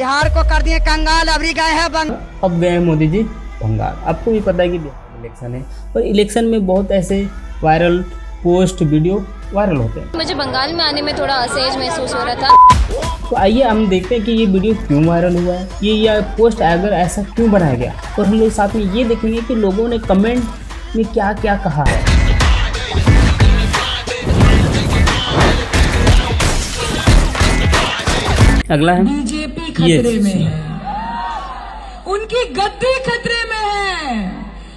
बिहार को कर दिए कंगाल, अभी गए हैं अब गए मोदी जी बंगाल। आपको भी पता है कि बिहार में इलेक्शन है और इलेक्शन में बहुत ऐसे वायरल पोस्ट वीडियो वायरल होते हैं। मुझे बंगाल में आने में थोड़ा असहज महसूस हो रहा था। तो आइए हम देखते हैं कि ये वीडियो क्यों वायरल हुआ है, ये पोस्ट अगर ऐसा क्यों बनाया गया, और हम लोग साथ में ये देखेंगे कि लोगों ने कमेंट में क्या क्या कहा है। अगला है बीजेपी खतरे में है, उनकी गद्दी खतरे में है,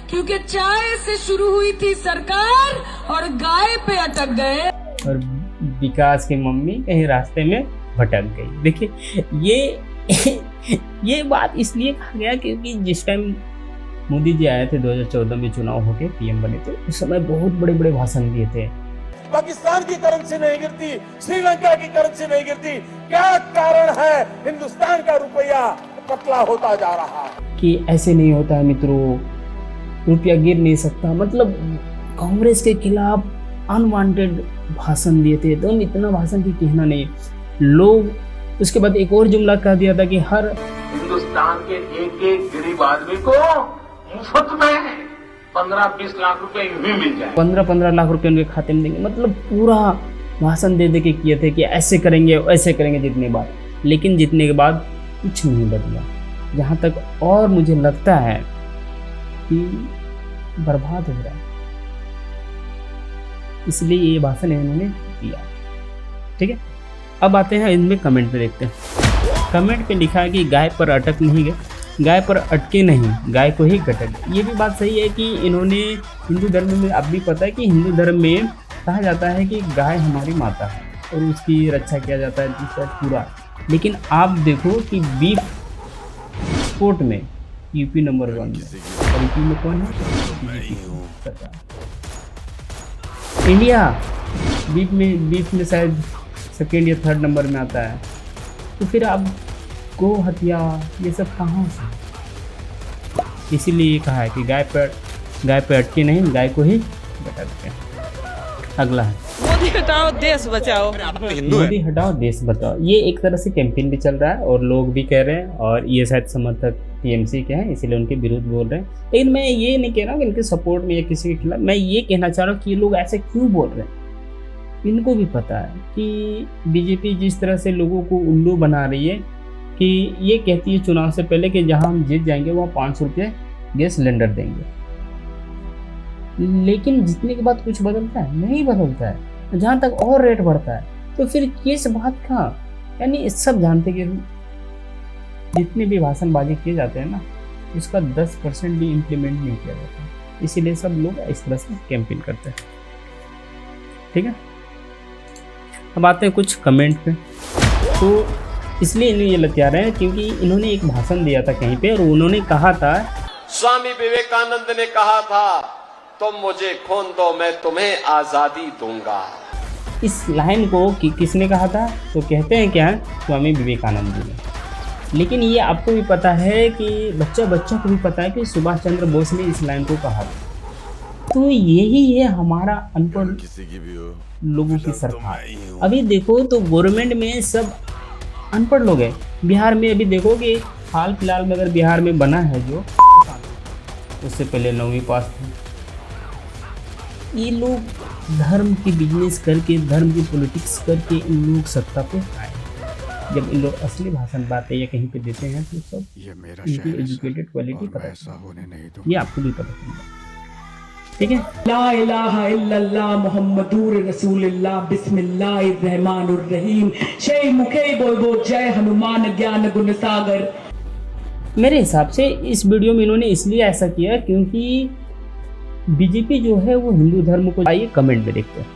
क्योंकि चाय से शुरू हुई थी सरकार और गाय पे अटक गए और विकास की मम्मी कहीं रास्ते में भटक गई। देखिए ये बात इसलिए कहा गया क्योंकि जिस टाइम मोदी जी आए थे 2014 में चुनाव होके पीएम बने थे, उस समय बहुत बड़े बड़े भाषण दिए थे। पाकिस्तान की करेंसी नहीं गिरती, श्रीलंका की करेंसी नहीं गिरती, क्या कारण है हिंदुस्तान का रुपया पतला होता जा रहा है? कि ऐसे नहीं होता है मित्रों, रुपया गिर नहीं सकता। मतलब कांग्रेस के खिलाफ अनवांटेड भाषण दिए थे, तो इतना भाषण की कहना नहीं। लोग उसके बाद एक और जुमला कह दिया था कि हर हिंदुस्तान के एक एक गरीब आदमी को मुफ्त में 15-20 लाख रुपए भी मिल जाए, 15-15 लाख रुपए उनके खाते में देंगे। मतलब पूरा भाषण दे के किए थे कि ऐसे करेंगे वैसे करेंगे जितने बार, लेकिन जितने के बाद कुछ नहीं बदला। जहाँ तक और मुझे लगता है कि बर्बाद हो रहा है, इसलिए ये भाषण इन्होंने दिया। ठीक है, अब आते हैं इनमें कमेंट पे देखते हैं। कमेंट पे लिखा है कि गाय पर अटक नहीं गए, गाय पर अटके नहीं, गाय को ही गटक। ये भी बात सही है कि इन्होंने हिंदू धर्म में, अब भी पता है कि हिंदू धर्म में कहा जाता है कि गाय हमारी माता है और उसकी रक्षा किया जाता है दूसरा पूरा। लेकिन आप देखो कि बीफ एक्सपोर्ट में यूपी नंबर 1 में, और यूपी में कौन है? इंडिया बीफ में शायद सेकेंड या थर्ड नंबर में आता है। तो फिर आप गो हत्या ये सब कहाँ से? इसीलिए ये कहा है कि गाय पे अटके नहीं, गाय को ही गटकते हैं। अगला है मोदी हटाओ देश बचाओ। मोदी हटाओ देश बचाओ। ये एक तरह से कैंपेन भी चल रहा है और लोग भी कह रहे हैं, और ये शायद समर्थक टीएमसी के हैं इसीलिए उनके विरुद्ध बोल रहे हैं। लेकिन मैं ये नहीं कह रहा कि इनके सपोर्ट में या किसी के खिलाफ, मैं ये कहना चाह रहा हूँ कि ये लोग ऐसे क्यों बोल रहे हैं। इनको भी पता है कि बीजेपी जिस तरह से लोगों को उल्लू बना रही है, कि ये कहती है चुनाव से पहले कि जहां हम जीत जाएंगे वहाँ 500 रुपये गैस सिलेंडर देंगे, लेकिन जीतने के बाद कुछ बदलता है? नहीं बदलता है, जहाँ तक और रेट बढ़ता है। तो फिर किस बात का, यानी सब जानते कि जितने भी भाषणबाजी किए जाते हैं ना, उसका 10% भी इम्प्लीमेंट नहीं किया जाता है, इसीलिए सब लोग इस तरह से कैंपेन करते हैं। ठीक है, अब आते हैं कुछ कमेंट पे। तो इसलिए इन्हें ये लग रहे हैं क्योंकि इन्होंने एक भाषण दिया था कहीं पे, और उन्होंने कहा था, स्वामी विवेकानंद ने कहा था, तुम मुझे खून दो मैं तुम्हें आजादी दूंगा। इस लाइन को किसने कहा था? तो कहते हैं क्या, स्वामी विवेकानंद जी ने। लेकिन ये आपको भी पता है कि बच्चा को भी पता है कि सुभाष चंद्र बोस ने इस लाइन को कहा था। तो यही है हमारा अनपढ़ लोगों की सरकार। अभी देखो तो गवर्नमेंट में सब अनपढ़ लोग हैं। बिहार में अभी देखो कि हाल फिलहाल में अगर बिहार में बना है जो, उससे पहले 9वीं पास थे। ये लोग धर्म की बिजनेस करके, धर्म की पॉलिटिक्स करके इन लोग सत्ता पे आए। जब इन लोग असली भाषण बातें या कहीं पे देते हैं तो सब इनकी एजुकेटेड क्वालिटी पता है, ये आपको भी पता चलेगा। ठीक है, ला इलाहा इल्लल्लाह मुहम्मदुर रसूलुल्लाह बिस्मिल्लाहिर रहमानिर रहीम। जय मुखे बोल जय हनुमान ज्ञान गुण सागर। मेरे हिसाब से इस वीडियो में इन्होंने इसलिए ऐसा किया क्योंकि बीजेपी जो है वो हिंदू धर्म को, आइए कमेंट में देखते हैं।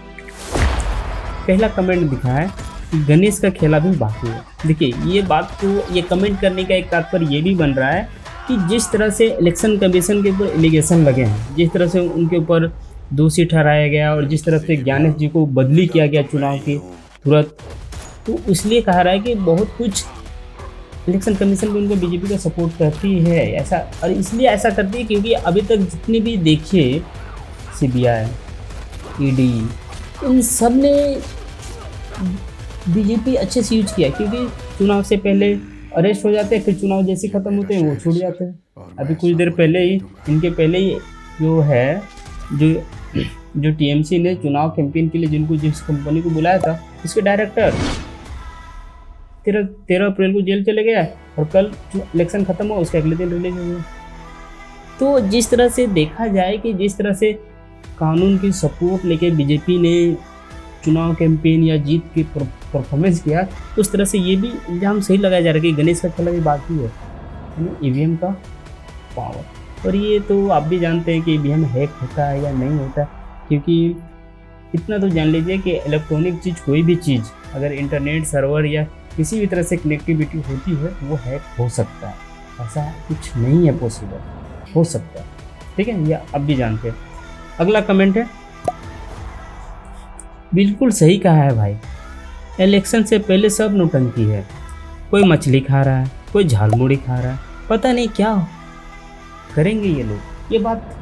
पहला कमेंट दिखा है कि गणेश का खेला भी बाकी है। देखिए ये बात को, ये कमेंट करने का एक तात्पर्य ये भी बन रहा है कि जिस तरह से इलेक्शन कमीशन के ऊपर एलिगेशन लगे हैं, जिस तरह से उनके ऊपर दोषी ठहराया गया और जिस तरह से ज्ञानेश जी को बदली किया गया चुनाव की तुरंत, तो इसलिए कहा रहा है कि बहुत कुछ इलेक्शन कमीशन भी उनको बीजेपी का सपोर्ट करती है ऐसा, और इसलिए ऐसा करती है क्योंकि अभी तक जितने भी देखिए सीबीआई, ईडी, इन सब ने बीजेपी अच्छे से यूज किया। क्योंकि चुनाव से पहले अरेस्ट हो जाते हैं, फिर चुनाव जैसे खत्म होते हैं वो छूट जाते हैं। अभी कुछ देर पहले ही इनके पहले ही जो है जो टीएमसी ने चुनाव कैंपेन के लिए जिस कंपनी को बुलाया था, उसके डायरेक्टर 13 अप्रैल को जेल चले गया और कल इलेक्शन खत्म हुआ, उसके अगले दिन रिलीज हो गया। तो जिस तरह से देखा जाए कि जिस तरह से कानून की सपोर्ट लेके बीजेपी ने चुनाव कैंपेन या जीत की परफॉर्मेंस किया, उस तरह से ये भी इल्ज़ाम सही लगाया जा रहा है कि गणेश का खेला भी बाकी है ईवीएम का पावर। और ये तो आप भी जानते हैं कि ईवीएम हैक होता है या नहीं होता, क्योंकि इतना तो जान लीजिए कि इलेक्ट्रॉनिक चीज़, कोई भी चीज़ अगर इंटरनेट सर्वर या किसी भी तरह से कनेक्टिविटी होती है वो हैक हो सकता है। ऐसा कुछ नहीं है पॉसिबल, हो सकता है, ठीक है, ये अब भी जानते हैं। अगला कमेंट है, बिल्कुल सही कहा है भाई, इलेक्शन से पहले सब नौटंकी है, कोई मछली खा रहा है, कोई झालमुड़ी खा रहा है, पता नहीं क्या करेंगे ये लोग। ये बात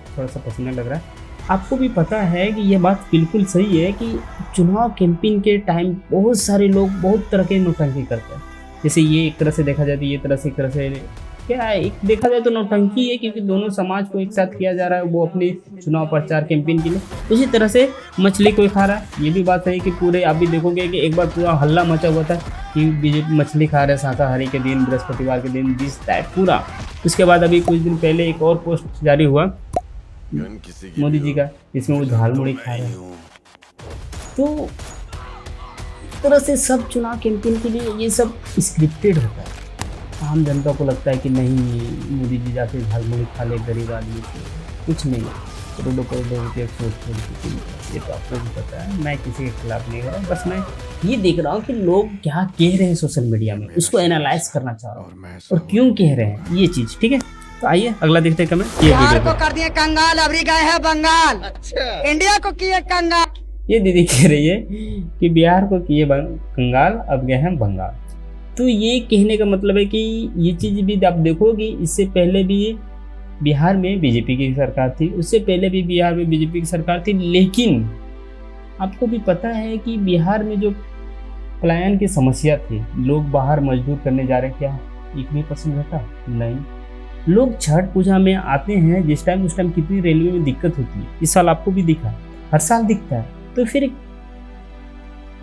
थोड़ा सा पसीना लग रहा है। आपको भी पता है कि ये बात बिल्कुल सही है कि चुनाव कैंपेन के टाइम बहुत सारे लोग बहुत तरह के नौटंकी करते हैं। जैसे ये एक तरह से देखा जाए तो ये तरह से एक तरह से क्या है, एक देखा जाए तो नौटंकी है, क्योंकि दोनों समाज को एक साथ किया जा रहा है वो अपने चुनाव प्रचार कैंपेन के लिए। उसी तरह से मछली कोई खा रहा है, ये भी बात है कि पूरे आप भी देखोगे कि एक बार पूरा हल्ला मचा हुआ था कि बीजेपी मछली खा रहे शाकाहारी के दिन, बृहस्पतिवार के दिन, दिस दैट पूरा। उसके बाद अभी कुछ दिन पहले एक और पोस्ट जारी हुआ मोदी जी का, इसमें वो झालमुड़ी खा रहे हैं। तो इस तरह से सब चुनाव कैंपेन के लिए ये सब स्क्रिप्टेड होता है। आम जनता को लगता है कि नहीं मोदी जी जाके झालमुड़ी खा ले, गरीब आदमी को कुछ नहीं, करोड़ों रुपये सोच, ये तो आपको भी पता है। मैं किसी के खिलाफ नहीं कर रहा हूँ, बस मैं ये देख रहा हूँ कि लोग क्या कह रहे हैं सोशल मीडिया में, उसको एनालाइज करना चाह रहा हूँ और क्यों कह रहे हैं ये चीज़, ठीक है। तो आइए अगला देखते हैं कमेंट। बिहार को कर दिए कंगाल, अभी गए हैं बंगाल। इंडिया को किए कंगाल। ये दीदी कह रही है कि बिहार को किए कंगाल, अब गए हैं बंगाल। तो ये कहने का मतलब है कि ये चीज़ भी आप देखोगे, इससे पहले भी बिहार में बीजेपी की सरकार थी, उससे पहले भी बिहार में बीजेपी की सरकार थी, लेकिन आपको भी पता है कि बिहार में जो पलायन की समस्या थी, लोग बाहर मजदूर करने जा रहे, क्या 1% घटा? नहीं। लोग छठ पूजा में आते हैं जिस टाइम, उस टाइम कितनी रेलवे में दिक्कत होती है, इस साल आपको भी दिखा, हर साल दिखता है। तो फिर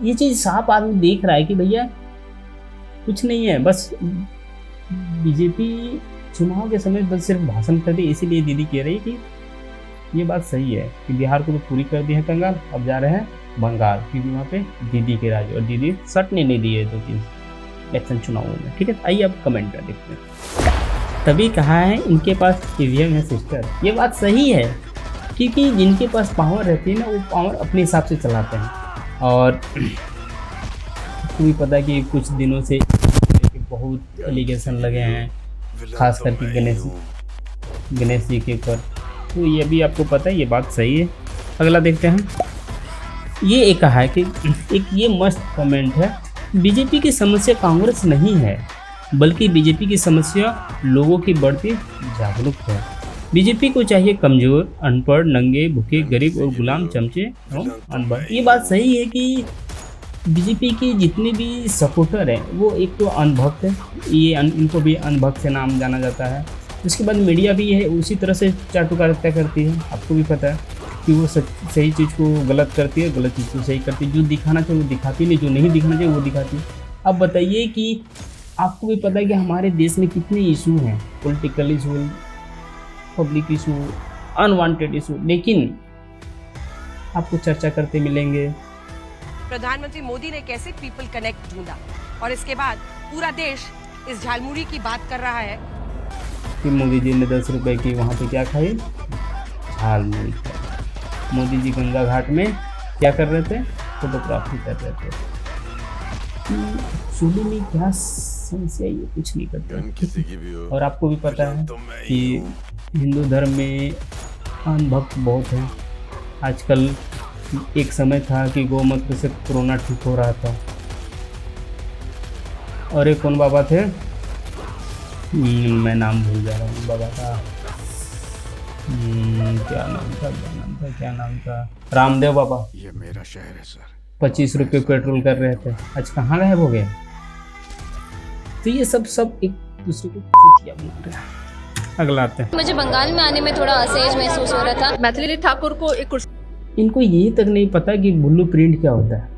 ये चीज़ साफ आदमी देख रहा है कि भैया कुछ नहीं है, बस बीजेपी चुनाव के समय बस सिर्फ भाषण करती है। इसीलिए दीदी कह रही कि ये बात सही है कि बिहार को तो पूरी कर दी है कंगाल, अब जा रहे हैं बंगाल, क्योंकि वहाँ पे दीदी के राज, और दीदी सटने नहीं दिए 2-3 इलेक्शन चुनावों में, ठीक है। आइए अब कमेंट कर देखते हैं। तभी कहा है इनके पास ईवीएम है सिस्टर, ये बात सही है, क्योंकि जिनके पास पावर रहती है ना, वो पावर अपने हिसाब से चलाते हैं। और आपको भी पता है कि कुछ दिनों से बहुत एलिगेशन लगे हैं, खास करके गणेश जी के ऊपर, तो ये भी आपको पता है, ये बात सही है। अगला देखते हैं। ये एक कहा है कि एक ये मस्त कमेंट है, बीजेपी की समस्या कांग्रेस नहीं है, बल्कि बीजेपी की समस्या लोगों की बढ़ती जागरूकता है। बीजेपी को चाहिए कमज़ोर, अनपढ़, नंगे, भूखे, गरीब और गुलाम चमचे और अनपढ़। ये बात सही है कि बीजेपी के जितने भी सपोर्टर हैं वो एक तो अनभक्त है, ये इनको भी अनभक्त से नाम जाना जाता है। उसके बाद मीडिया भी है उसी तरह से चाटुकारिता करती है, आपको भी पता है कि वो सही चीज़ को गलत करती है, गलत चीज़ को सही करती है, जो दिखाना चाहिए वो दिखाती नहीं, जो नहीं दिखाना चाहिए वो दिखाती है। अब बताइए कि आपको भी पता है कि हमारे देश में कितने इशू हैं, political issue, public issue, unwanted issue, लेकिन आपको चर्चा करते मिलेंगे। प्रधानमंत्री मोदी ने कैसे पीपल कनेक्ट ढूंढा और इसके बाद पूरा देश इस झालमुड़ी की बात कर रहा है कि मोदी जी ने 10 रुपए की वहाँ पे क्या खाई, झालमुड़ी खाई। मोदी जी गंगा घाट में क्या कर रहे थे, फोटोग्राफी कर रहे थे। एक्चुअली में क्या समस्या, ये कुछ नहीं करते। और आपको भी पता है कि हिंदू धर्म में अनभक्त बहुत है। आजकल एक समय था कि गौमूत्र से कोरोना ठीक हो रहा था, और एक कौन बाबा थे, मैं नाम भूल जा रहा हूँ बाबा का, क्या नाम था, रामदेव बाबा। ये मेरा शहर है सर। 25 रुपये पेट्रोल कर रहे थे, आज कहाँ गायब हो गए। तो ये सब एक दूसरे को चूतिया बना रहे हैं। अगला आते हैं। मुझे बंगाल में आने में थोड़ा असहज महसूस हो रहा था। मैथिली ठाकुर को एक कुर्सी, इनको यही तक नहीं पता कि ब्लू प्रिंट क्या होता है।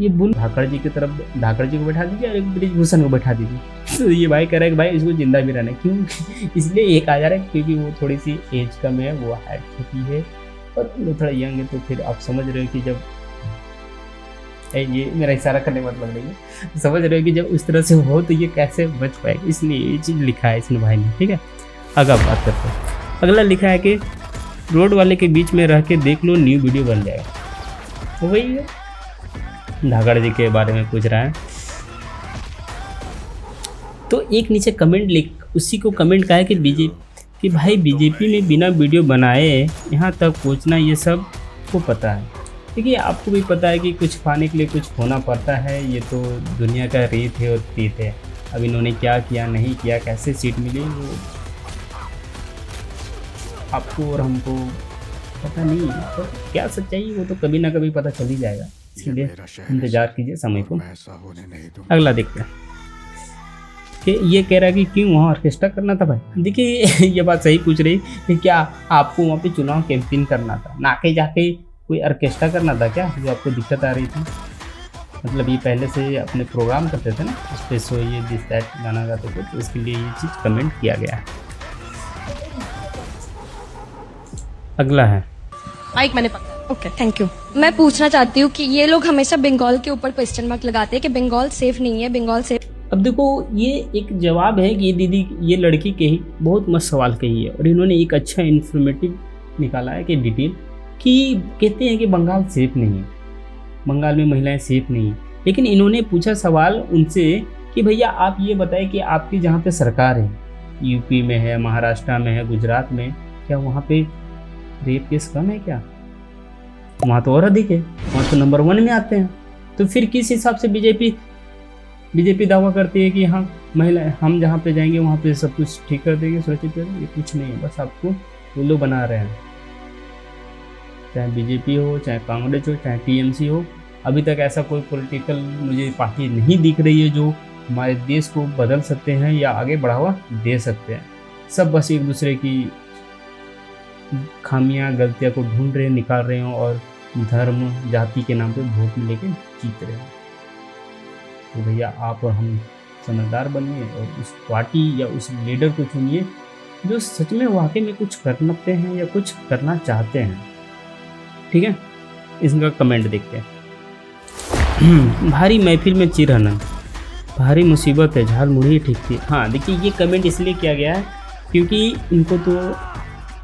ये धाकड़ जी की तरफ धाकड़ जी को बैठा दीजिए और एक ब्रिजभूषण को बैठा दीजिए। तो ये भाई कह रहा है कि भाई इसको जिंदा भी रहना है। क्यों? इसलिए एक आ जा रहा है क्योंकि वो थोड़ी सी एज कम है, वो हाइट छोटी है और वो थोड़ा यंग है। तो फिर आप समझ रहे हो कि जब ये मेरा इशारा करने का मतलब नहीं है, समझ रहे हो कि जब उस तरह से हो तो ये कैसे बच पाएगा। इसलिए ये चीज़ लिखा है इसने भाई ने। ठीक है, अगला बात करते हैं। अगला लिखा है कि रोड वाले के बीच में रह के देख लो, न्यू वीडियो बन जाएगा। तो वही है, धाकड़ जी के बारे में पूछ रहा है। तो एक नीचे कमेंट लिख, उसी को कमेंट का है कि कि भाई बीजेपी में बिना वीडियो बनाए यहाँ तक पहुँचना, ये सब को पता है। देखिए आपको भी पता है कि कुछ पाने के लिए कुछ होना पड़ता है। ये तो दुनिया का रीत है और तीत है। अब इन्होंने क्या किया नहीं किया, कैसे सीट मिली, वो आपको और हमको पता नहीं। तो क्या सच्चाई वो तो कभी ना कभी पता चल ही जाएगा। इसलिए इंतजार कीजिए समय को। अगला देखते हैं कि ये कह रहा है कि क्यों वहाँ ऑर्केस्ट्रा करना था भाई। देखिए ये बात सही पूछ रही कि क्या आपको वहाँ पे चुनाव कैंपेन करना था, ना के जाके कोई ऑर्केस्ट्रा करना था क्या, जो आपको दिक्कत आ रही थी। मतलब ये पहले से अपने प्रोग्राम करते थे ना, उस पर सो ये दिस दैट गाना गाते थे, तो इसके लिए ये चीज़ कमेंट किया गया है। अगला है माइक मैंने ओके थैंक यू। मैं पूछना चाहती हूँ कि ये लोग हमेशा बंगाल के ऊपर क्वेश्चन मार्क लगाते हैं कि बंगाल सेफ नहीं है, बंगाल सेफ। अब देखो ये एक जवाब है कि ये दीदी, ये लड़की के ही बहुत मस्त सवाल कही है और इन्होंने एक अच्छा इन्फॉर्मेटिव निकाला है कि डिटेल कि कहते हैं कि बंगाल सेफ नहीं है, बंगाल में महिलाएं सेफ नहीं। लेकिन इन्होंने पूछा सवाल उनसे कि भैया आप ये बताएं कि आपकी जहाँ पे सरकार है, यूपी में है, महाराष्ट्र में है, गुजरात में, क्या वहाँ पे रेप केस कम है क्या? वहाँ तो और अधिक है, वहाँ तो नंबर 1 में आते हैं। तो फिर किस हिसाब से बीजेपी दावा करती है कि हाँ महिला, हम जहाँ पे जाएंगे वहाँ पे सब कुछ ठीक कर देंगे, सुरक्षित कर देंगे? ये कुछ नहीं है, बस आपको उल्लू बना रहे हैं। चाहे बीजेपी हो, चाहे कांग्रेस हो, चाहे टीएमसी हो, अभी तक ऐसा कोई पॉलिटिकल मुझे पार्टी नहीं दिख रही है जो हमारे देश को बदल सकते हैं या आगे बढ़ावा दे सकते हैं। सब बस एक दूसरे की खामियां गलतियां को ढूंढ रहे हैं, निकाल रहे हैं और धर्म जाति के नाम पे वोट में लेके जीत रहे हैं। तो भैया आप और हम समझदार बनिए और उस पार्टी या उस लीडर को चुनिए जो सच में वाकई में कुछ करते हैं या कुछ करना चाहते हैं। ठीक है, इसका कमेंट देखते हैं। भारी महफिल में चिरहनन, भारी मुसीबत है, झाल मुड़ी ठीक थी। हाँ देखिए ये कमेंट इसलिए किया गया है क्योंकि इनको तो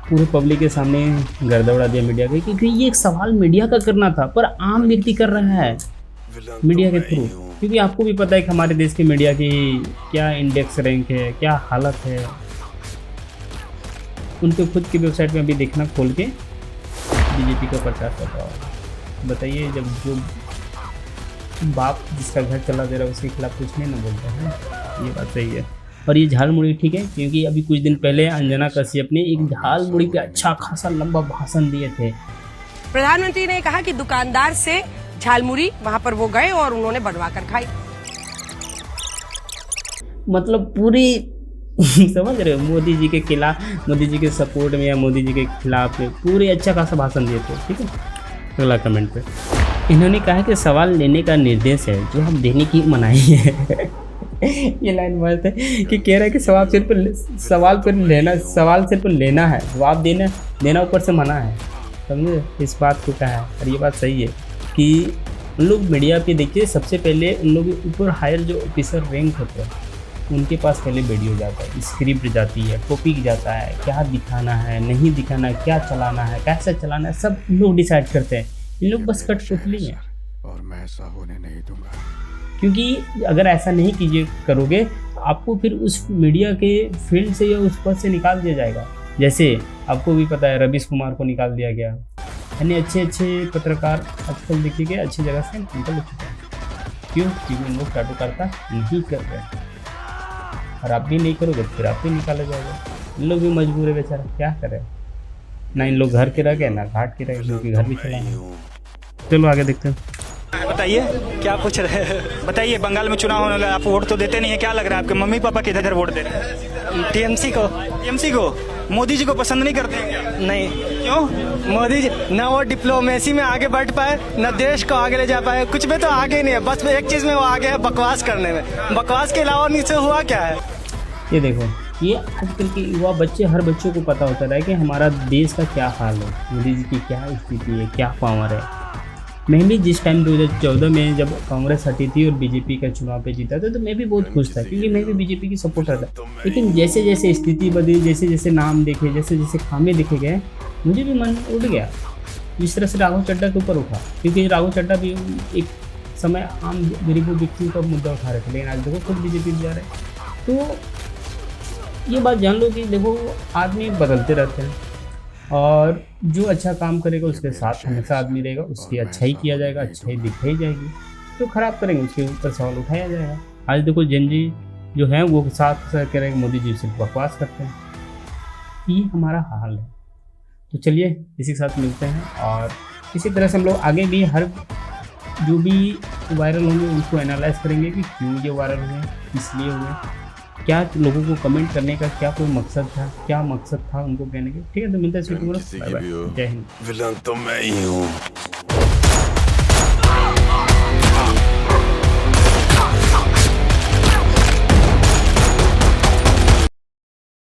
पूरे पब्लिक के सामने गर्दा उड़ा दिया मीडिया के, क्योंकि ये एक सवाल मीडिया का करना था पर आम व्यक्ति कर रहा है मीडिया के थ्रू। क्योंकि आपको भी पता है कि हमारे देश के मीडिया की क्या इंडेक्स रैंक है, क्या हालत है। उनके खुद की वेबसाइट में अभी देखना खोल के बीजेपी का प्रचार कर रहा है। बताइए, जब जो बाप जिसका घर चला दे रहा है उसके खिलाफ कुछ नहीं ना बोलता है। ये बात सही है। और ये झाल मुड़ी ठीक है, क्योंकि अभी कुछ दिन पहले अंजना कश्यप ने एक झाल मुड़ी पे अच्छा खासा लंबा भाषण दिए थे। प्रधानमंत्री ने कहा कि दुकानदार से झालमुड़ी वहां पर वो गए और उन्होंने बनवा कर खाई। मतलब पूरी समझ रहे हो, मोदी जी के खिलाफ, मोदी जी के सपोर्ट में या मोदी जी के खिलाफ में पूरे अच्छा खासा भाषण दिए थे। ठीक है, अगला कमेंट पे इन्होंने कहा कि सवाल लेने का निर्देश है जो हम देने की मनाही है। ये लाइन मस्त है कि कह रहा है कि सवाल सिर्फ लेना है, जवाब देना ऊपर से मना है। समझे, इस बात को कहा है। और ये बात सही है कि उन लोग मीडिया पे देखिए, सबसे पहले उन लोग ऊपर हायर जो ऑफिसर रैंक होते हैं उनके पास पहले वीडियो जाता है, स्क्रिप्ट जाती है, टॉपिक जाता है, क्या दिखाना है नहीं दिखाना है, क्या चलाना है कैसे चलाना है, सब लोग डिसाइड करते हैं। इन लोग बस कठपुतली हैं और मैं ऐसा होने नहीं दूंगा। क्योंकि अगर ऐसा नहीं कीजिए करोगे तो आपको फिर उस मीडिया के फील्ड से या उस पद से निकाल दिया जाएगा। जैसे आपको भी पता है रवीश कुमार को निकाल दिया गया, यानी अच्छे पत्रकार आजकल देखिए अच्छी जगह से निकल चुके हैं। क्यों? क्योंकि इन लोग चाटुकारिता नहीं कर रहे हैं और आप भी नहीं करोगे फिर आप भी निकाला जाएगा। इन लोग भी मजबूर है बेचारा, क्या करें। ना इन लोग घर के रह गए ना घाट के रह गए, क्योंकि घर भी चलाना। चलो आगे देखते हैं। बताइए क्या पूछ रहे हैं? बताइए, बंगाल में चुनाव होने लगा, आप वोट तो देते नहीं है, क्या लग रहा है आपके मम्मी पापा किधर वोट दे रहे हैं? टीएमसी को। टीएमसी को? मोदी जी को पसंद नहीं करते हैं क्या? नहीं, क्यों? मोदी जी ना वो डिप्लोमेसी में आगे बढ़ पाए, ना देश को आगे ले जा पाए, कुछ में तो आगे नहीं है। बस एक चीज में वो आगे है, बकवास करने में। बकवास के अलावा नीचे हुआ क्या है? ये देखो, ये आजकल के युवा बच्चे, हर बच्चों को पता होता है कि हमारा देश का क्या हाल है, मोदी जी की क्या स्थिति है, क्या पावर है। मैं भी जिस टाइम 2014 में जब कांग्रेस हटी थी और बीजेपी का चुनाव पे जीता था, तो मैं भी बहुत खुश था, क्योंकि मैं भी बीजेपी की सपोर्टर था। लेकिन जैसे जैसे स्थिति बदली, जैसे जैसे नाम देखे, जैसे जैसे खामे देखे गए, मुझे भी मन उठ गया। जिस तरह से राघव चड्ढा के ऊपर उठा, क्योंकि राघव चड्ढा भी एक समय आम गरीबों व्यक्तियों का मुद्दा उठा रहे थे, लेकिन आज देखो खुद बीजेपी में जा रहे हैं। तो ये बात जान लो कि देखो, आदमी बदलते रहते हैं, और जो अच्छा काम करेगा उसके साथ हमेशा आदमी रहेगा, उसकी अच्छाई किया जाएगा, अच्छाई दिखाई जाएगी। जो खराब करेंगे उसके ऊपर सवाल उठाया जाएगा। आज देखो जनजी जो है वो साथ करेंगे, मोदी जी सिर्फ बकवास करते हैं। ये हमारा हाल है। तो चलिए इसी के साथ मिलते हैं, और इसी तरह से हम लोग आगे भी हर जो भी वायरल होंगे उनको एनालाइज करेंगे कि क्यों ये वायरल हुए, इसलिए हुए, क्या लोगों को कमेंट करने का क्या कोई मकसद था, क्या मकसद था उनको कहने के। ठीक है, तो मिलता है, जय हिंद। विलन तो मैं ही हूँ।